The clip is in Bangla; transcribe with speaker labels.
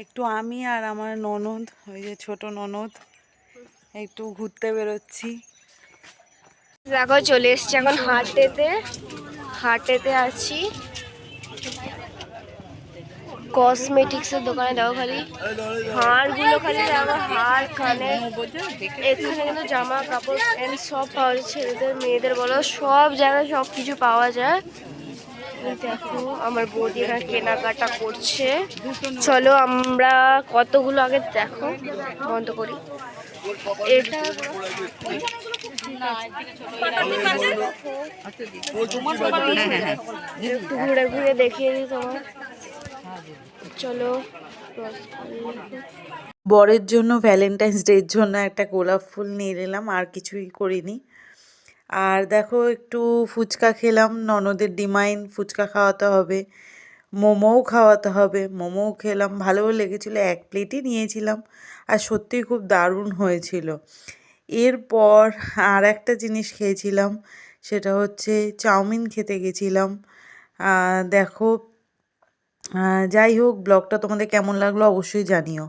Speaker 1: একটু আমি আর আমার ননদ, ওই যে ছোট ননদ, একটু ঘুরতে বেরোচ্ছি।
Speaker 2: দেখো চলে এসছি এখন হাটেতে আছি। কসমেটিক্সের দোকানে দেখো খালি হারগুলো, খালি দেখো হার, কানে, এখানে কিন্তু জামা কাপড় প্যান্ট সব পাওয়া যায়, ছেলেদের মেয়েদের বলো সব জায়গায় সব কিছু পাওয়া যায়। দেখো আমার বৌদি এখানে কেনাকাটা করছে। চলো আমরা কতগুলো আগে দেখো বন্ধ করি এটা। একটু ঘুরে ঘুরে দেখিয়ে দিই তোমার। চলো
Speaker 1: বরের জন্য ভ্যালেন্টাইন্স ডের জন্য একটা গোলাপ ফুল নিয়ে নিলাম, আর কিছুই করিনি। আর দেখো একটু ফুচকা খেলাম, ননদের ডিমাইন ফুচকা খাওয়াতে হবে, মোমোও খাওয়াতে হবে। মোমোও খেলাম, ভালোও লেগেছিলো, এক প্লেটই নিয়েছিলাম আর সত্যিই খুব দারুণ হয়েছিল। এরপর আর একটা জিনিস খেয়েছিলাম, সেটা হচ্ছে চাউমিন খেতে গেছিলাম। দেখো, যাই হোক, ব্লগটা তোমাদের কেমন লাগলো অবশ্যই জানিও।